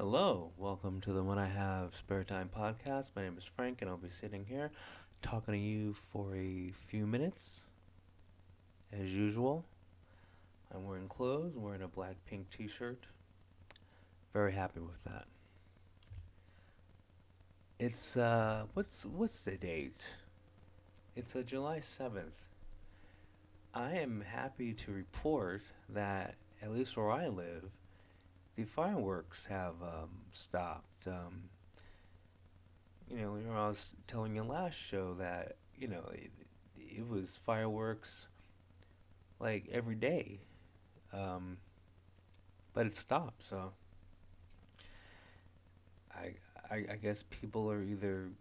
Hello, welcome to the When I Have Spare Time podcast. My name is Frank, and I'll be sitting here talking to you for a few minutes. As usual, I'm wearing clothes, I'm wearing a black pink t shirt. Very happy with that. What's the date? It's July 7th. I am happy to report that, at least where I live, the fireworks have stopped. I was telling you last show that it was fireworks like every day, um, but it stopped. So I, I guess people are either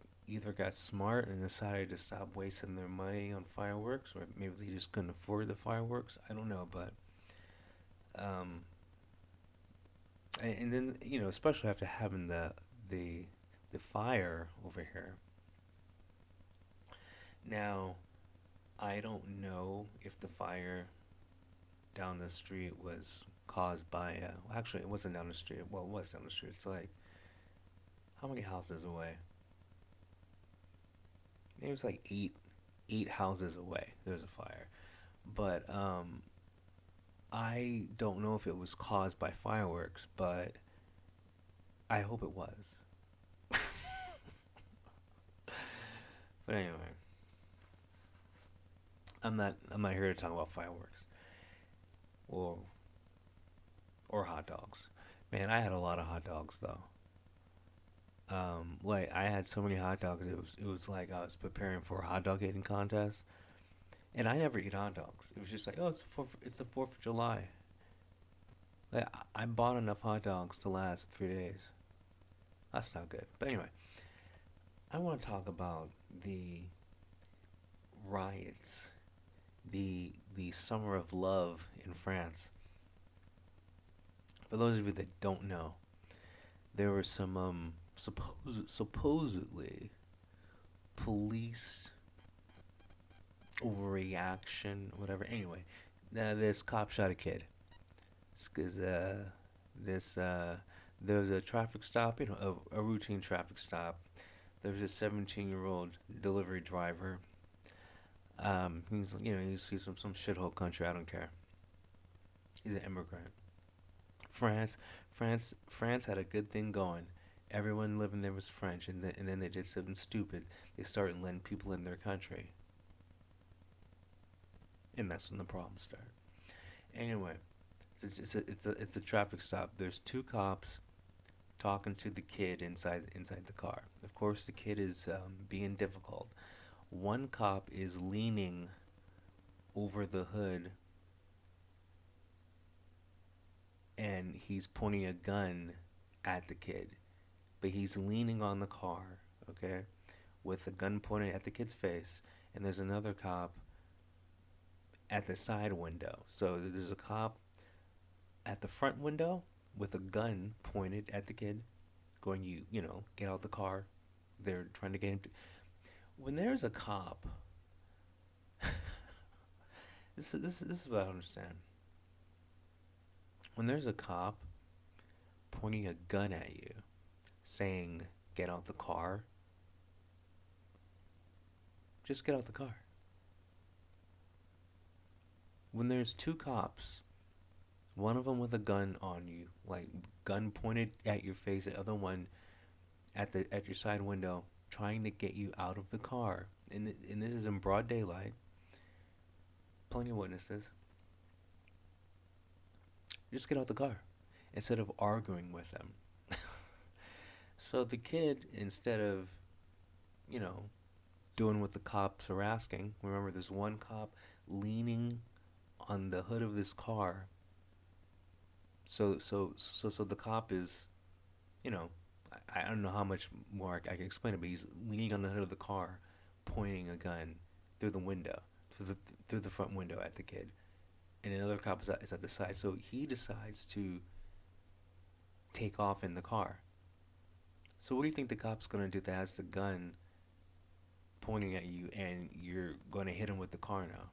got smart and decided to stop wasting their money on fireworks, or maybe they just couldn't afford the fireworks. I don't know, but um, and then especially after having the the fire over here. Now I don't know if the fire down the street was caused by well, actually it wasn't down the street. Well, it was down the street. It's like how many houses away? Maybe it's like eight houses away. There's a fire, but I don't know if it was caused by fireworks, but I hope it was. But anyway, I'm not here to talk about fireworks or or hot dogs. Man, I had a lot of hot dogs though. Like I had so many hot dogs. It was like I was preparing for a hot dog eating contest, and I never eat hot dogs. It was just like, oh, it's the Fourth of July. Like I bought enough hot dogs to last 3 days. That's not good. But anyway, I want to talk about the riots, the summer of love in France. For those of you that don't know, there were some supposedly police overreaction, whatever. Anyway, this cop shot a kid. It's because this there was a traffic stop, a routine traffic stop. There was a 17-year-old delivery driver. He's from some shithole country. I don't care. He's an immigrant. France, France had a good thing going. Everyone living there was French, and then they did something stupid. They started letting people in their country, and that's when the problems start. Anyway, it's a traffic stop. There's two cops talking to the kid inside the car. Of course, the kid is being difficult. One cop is leaning over the hood and he's pointing a gun at the kid, but he's leaning on the car, okay, with a gun pointed at the kid's face. And there's another cop at the side window. So there's a cop at the front window with a gun pointed at the kid, going, get out the car. They're trying to get into. When there's a cop, this is what I understand. When there's a cop pointing a gun at you, saying, get out the car, just get out the car. When there's two cops, one of them with a gun on you, like gun pointed at your face, the other one at your side window, trying to get you out of the car, and this is in broad daylight, plenty of witnesses. Just get out the car instead of arguing with them. So the kid, instead of you know doing what the cops are asking, remember there's one cop leaning on the hood of this car. So the cop is, you know, I don't know how much more I can explain it, but he's leaning on the hood of the car, pointing a gun through the window, through the front window at the kid, and another cop is at the side. So he decides to take off in the car. So what do you think the cop's gonna do that has the gun pointing at you, and you're gonna hit him with the car now?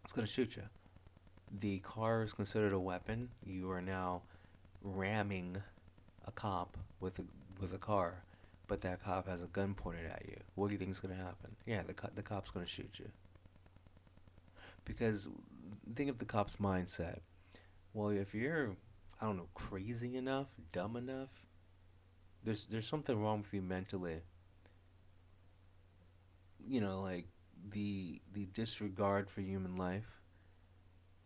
It's gonna shoot you. The car is considered a weapon. You are now ramming a cop with a car, but that cop has a gun pointed at you. What do you think is gonna happen? Yeah, the cop's gonna shoot you. Because think of the cop's mindset. Well, if you're, I don't know, crazy enough, dumb enough, there's something wrong with you mentally. Like the disregard for human life.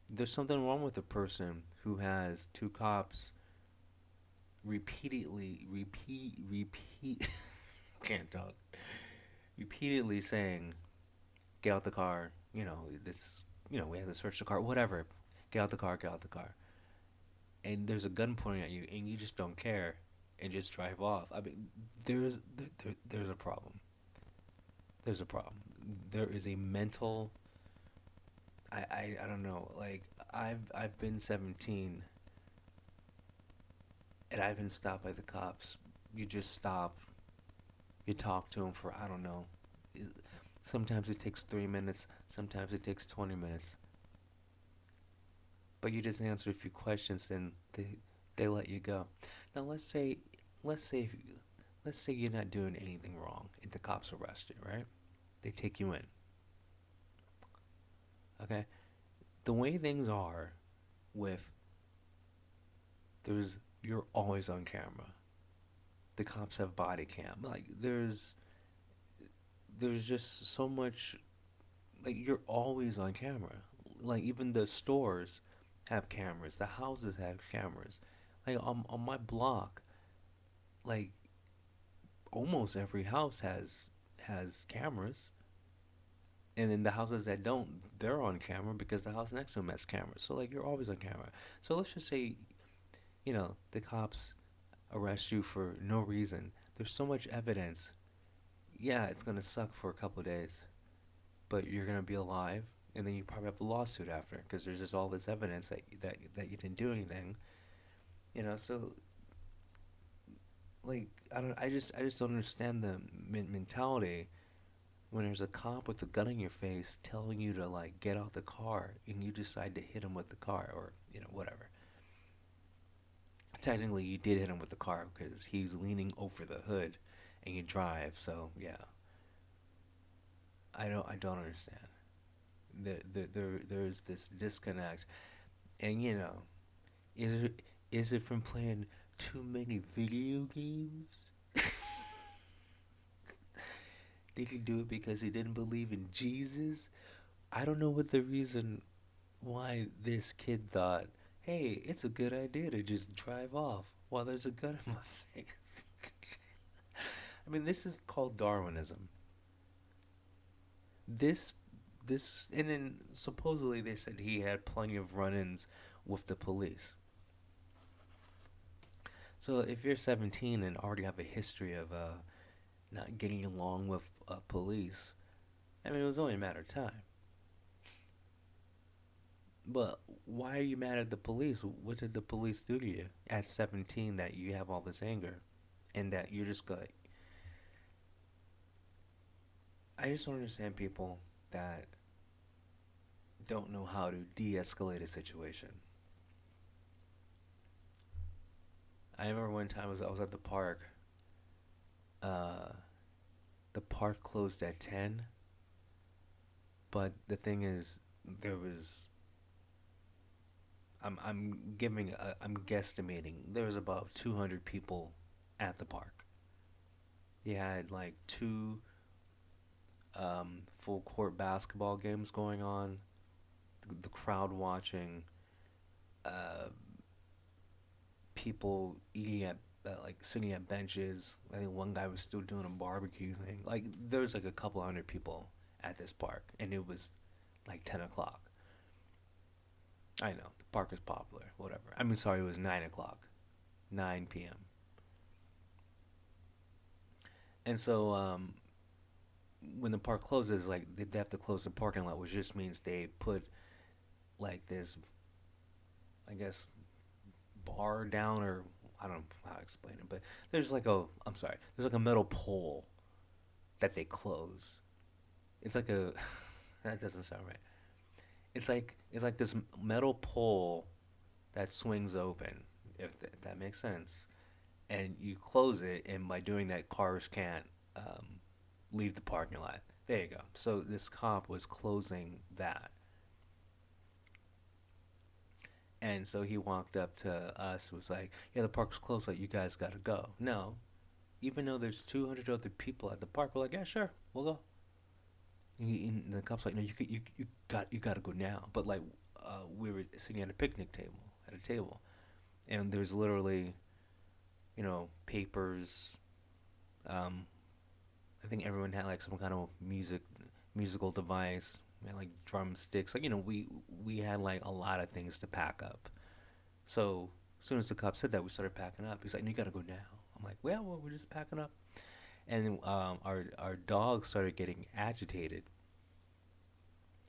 There's something wrong with a person who has two cops repeat can't talk, repeatedly saying, "Get out the car." We have to search the car, whatever. Get out the car, get out the car. And there's a gun pointing at you, and you just don't care, and just drive off. I mean, there's a problem. There's a problem. There is a mental. I don't know. Like I've been 17, and I've been stopped by the cops. You just stop. You talk to them for, I don't know. Sometimes it takes 3 minutes. Sometimes it takes 20 minutes. But you just answer a few questions, and they let you go. Now let's say if you, let's say you're not doing anything wrong, and the cops arrest you, right? They take you in. Okay. The way things are with there's you're always on camera. The cops have body cam. Like there's just so much, like you're always on camera. Like even the stores have cameras, the houses have cameras. Like on my block, like almost every house has cameras. And then the houses that don't, they're on camera because the house next to them has cameras. So like you're always on camera. So let's just say, the cops arrest you for no reason. There's so much evidence. Yeah, it's gonna suck for a couple of days, but you're gonna be alive, and then you probably have a lawsuit after because there's just all this evidence that you didn't do anything. So like I just don't understand the mentality when there's a cop with a gun in your face telling you to like get out the car and you decide to hit him with the car, or whatever. Technically you did hit him with the car because he's leaning over the hood and you drive. So yeah, I don't understand. There's this disconnect, and is it from playing too many video games? Did he do it because he didn't believe in Jesus? I don't know what the reason why this kid thought, hey, it's a good idea to just drive off while there's a gun in my face. I mean, this is called Darwinism. This, and then supposedly they said he had plenty of run-ins with the police. So if you're 17 and already have a history of not getting along with police, I mean, it was only a matter of time. But why are you mad at the police? What did the police do to you at 17 that you have all this anger, and that you're just like, I just don't understand people that don't know how to de-escalate a situation. I remember one time I was at the park. Uh, the park closed at 10, but the thing is, there was I'm guesstimating there was about 200 people at the park. You had like two full court basketball games going on, the crowd watching, uh, people eating at like sitting at benches. I think one guy was still doing a barbecue thing. Like there was like a couple hundred people at this park, and it was like 10 o'clock. I know the park is popular, whatever. I mean, sorry, it was 9 o'clock, 9 p.m. And so when the park closes, like they have to close the parking lot, which just means they put like this, I guess, bar down, or I don't know how to explain it, but I'm sorry, there's like a metal pole that they close. It's like a that doesn't sound right. It's like this metal pole that swings open. if that makes sense. And you close it, and by doing that, cars can't leave the parking lot. There you go. So this cop was closing that, and so he walked up to us, was like, "Yeah, the park's closed. Like, you guys gotta go." No, even though there's 200 other people at the park, we're like, "Yeah, sure, we'll go." And the cop's like, "No, you gotta go now." But like, we were sitting at a picnic table, at a table, and there's literally, papers. Um, I think everyone had like some kind of musical device, like drumsticks. Like, we had like a lot of things to pack up. So as soon as the cop said that, we started packing up. He's like, "No, you gotta go now." I'm like, "Well, we're just packing up." And then our dog started getting agitated,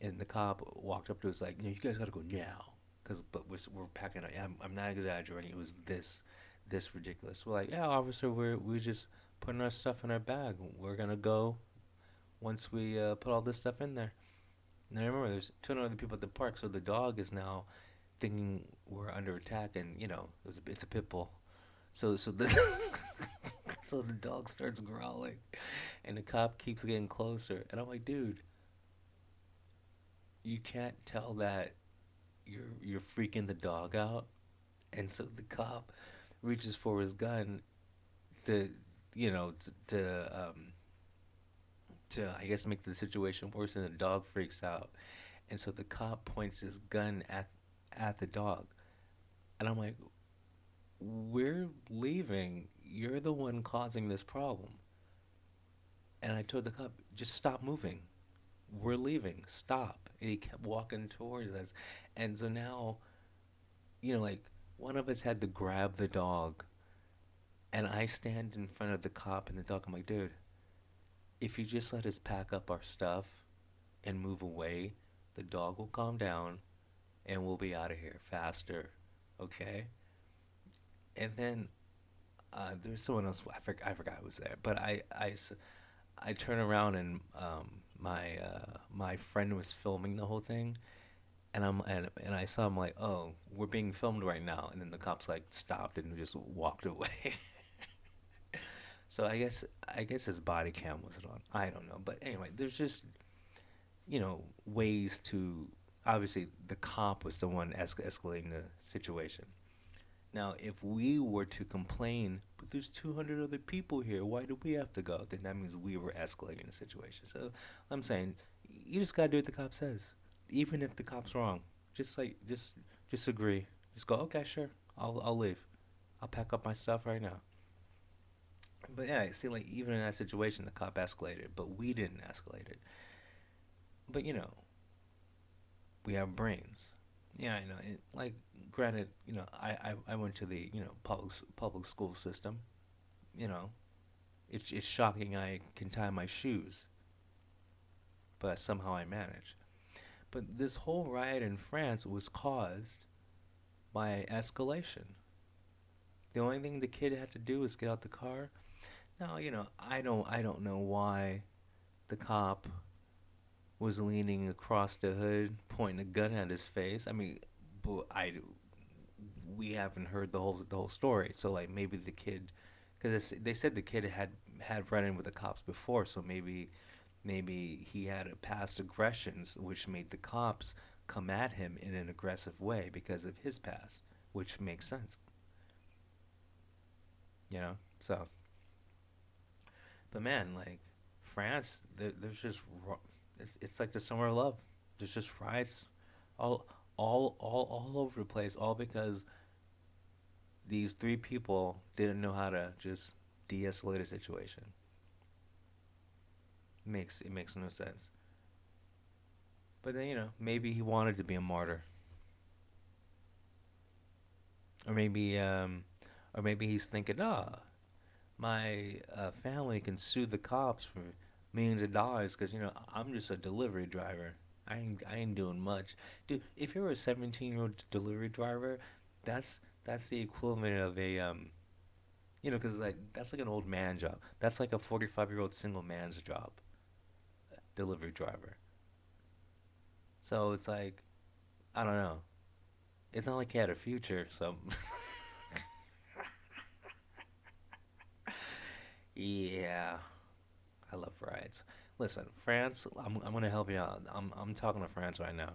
and the cop walked up to us like, "No, you guys gotta go now." But we're packing up. I'm not exaggerating. It was this ridiculous. We're like, "Yeah, officer, we just putting our stuff in our bag. We're gonna go once we put all this stuff in there." Now remember, there's 200 other people at the park, so the dog is now thinking we're under attack, and it's a pit bull. So the so the dog starts growling, and the cop keeps getting closer, and I'm like, "Dude, you can't tell that you're freaking the dog out." And so the cop reaches for his gun to to I guess make the situation worse, and the dog freaks out. And so the cop points his gun at the dog, and I'm like, "We're leaving. You're the one causing this problem." And I told the cop, "Just stop moving. We're leaving. Stop." And he kept walking towards us, and so now, like, one of us had to grab the dog, and I stand in front of the cop and the dog. I'm like, "Dude, if you just let us pack up our stuff and move away, the dog will calm down and we'll be out of here faster, okay?" And then there's someone else. I forgot who was there, but I turn around, and my friend was filming the whole thing, and I saw him like, "Oh, we're being filmed right now," and then the cops like stopped and just walked away. So I guess his body cam wasn't on. I don't know, but anyway, there's just ways to. Obviously, the cop was the one escalating the situation. Now, if we were to complain, "But there's 200 other people here, why do we have to go?" Then that means we were escalating the situation. So I'm saying, you just gotta do what the cop says, even if the cop's wrong. Just agree. Just go. "Okay, sure. I'll leave. I'll pack up my stuff right now." But yeah, see, like even in that situation, the cop escalated, but we didn't escalate it. But we have brains. Yeah, I know. Like, granted, I went to the public school system. You know, it's shocking I can tie my shoes, but somehow I managed. But this whole riot in France was caused by escalation. The only thing the kid had to do was get out the car. Now, I don't know why the cop was leaning across the hood, pointing a gun at his face. I mean, but we haven't heard the whole story. So like maybe the kid, because they said the kid had run in with the cops before, so maybe he had a past aggressions which made the cops come at him in an aggressive way because of his past, which makes sense, So, but man, like France, there's just it's like the summer of love. There's just riots all all over the place, all because these three people didn't know how to just de-escalate a situation. It makes no sense. But then maybe he wanted to be a martyr, or maybe he's thinking, my family can sue the cops for millions of dollars because I'm just a delivery driver. I ain't doing much, dude. If you're a 17-year-old delivery driver, that's the equivalent of a because like that's like an old man job. That's like a 45-year-old single man's job, delivery driver. So it's like I don't know. It's not like he had a future, so Yeah, I love riots. Listen, France. I'm gonna help you out. I'm talking to France right now.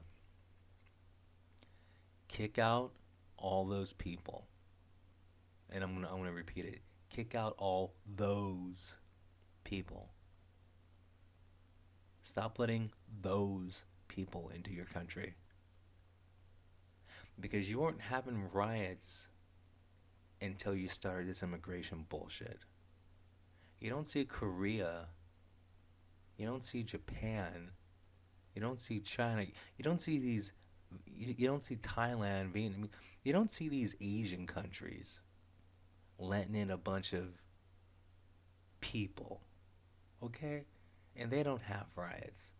Kick out all those people, and I'm gonna repeat it. Kick out all those people. Stop letting those people into your country because you weren't having riots until you started this immigration bullshit. You don't see Korea, you don't see Japan, you don't see China, you don't see these, you don't see Thailand, Vietnam, you don't see these Asian countries letting in a bunch of people, okay? And they don't have riots.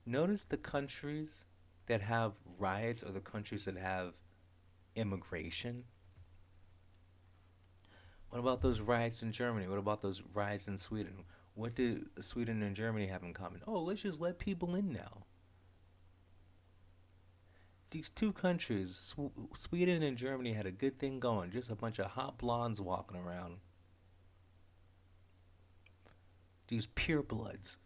Notice the countries that have riots or the countries that have immigration. What about those riots in Germany? What about those riots in Sweden? What do Sweden and Germany have in common? Oh, let's just let people in now. These two countries, Sweden and Germany, had a good thing going. Just a bunch of hot blondes walking around. These purebloods,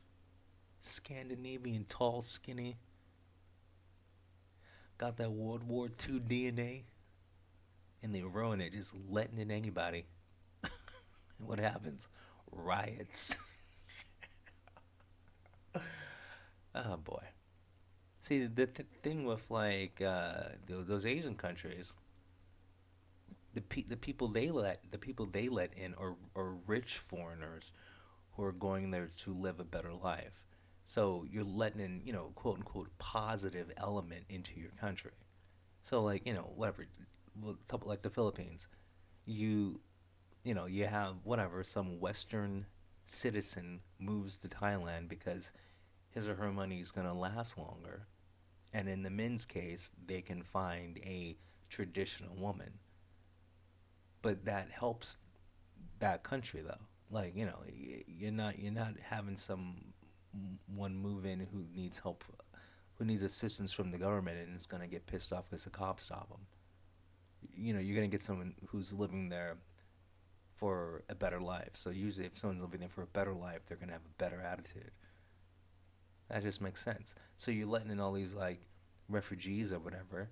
Scandinavian, tall, skinny, got that World War II DNA, and they ruin it, just letting in anybody. And what happens? Riots. Oh boy. See, the thing with like those Asian countries, the people they let in are rich foreigners who are going there to live a better life. So you're letting in, quote unquote positive element into your country. So like, whatever, well, like the Philippines, you you have whatever some Western citizen moves to Thailand because his or her money is going to last longer. And in the men's case, they can find a traditional woman. But that helps that country though. Like, you're not having some one move in who needs help, who needs assistance from the government and is going to get pissed off because the cops stop them. You're going to get someone who's living there for a better life. So usually if someone's living there for a better life, they're going to have a better attitude. That just makes sense. So you're letting in all these like refugees or whatever.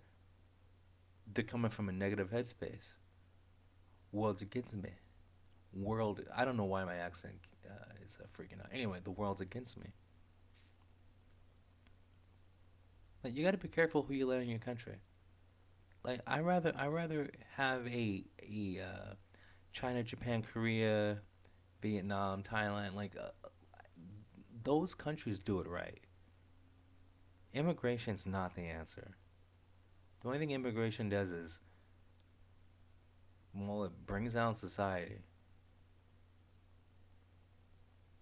They're coming from a negative headspace. World's against me. World. I don't know why my accent is freaking out. Anyway, the world's against me. Like you got to be careful who you let in your country. Like I rather have a China, Japan, Korea, Vietnam, Thailand. Like those countries do it right. Immigration's not the answer. The only thing immigration does is, well, it brings down society.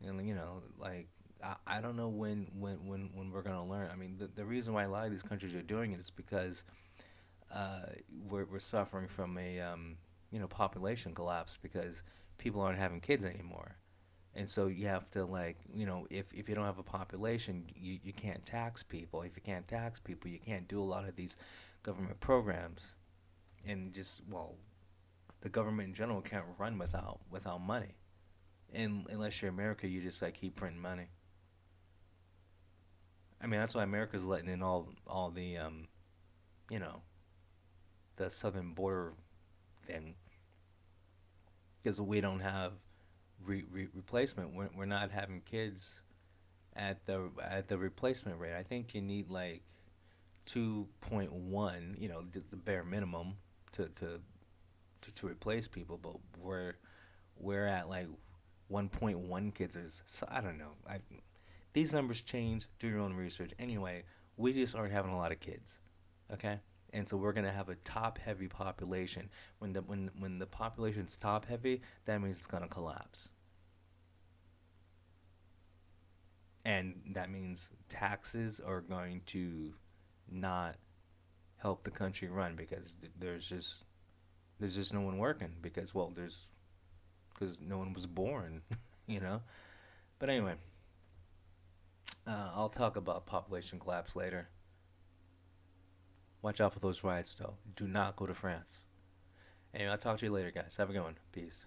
And like I don't know when we're gonna learn. I mean, the reason why a lot of these countries are doing it is because uh, we're suffering from a population collapse because people aren't having kids anymore. And so you have to like if you don't have a population, you can't tax people. If you can't tax people, you can't do a lot of these government programs. And just well, the government in general can't run without money. And unless you're America, you just like keep printing money. I mean that's why America's letting in all the you know the southern border thing because we don't have replacement. We're not having kids at the replacement rate. I think you need like 2.1, the bare minimum to to to replace people, but we're at like 1.1 kids. So I don't know. These numbers change. Do your own research. Anyway, we just aren't having a lot of kids. Okay. And so we're gonna have a top heavy population. When the population's top heavy, that means it's gonna collapse. And that means taxes are going to not help the country run because there's just no one working because well there's because no one was born, you know. But anyway, I'll talk about population collapse later. Watch out for those riots though. Do not go to France. Anyway, I'll talk to you later, guys. Have a good one. Peace.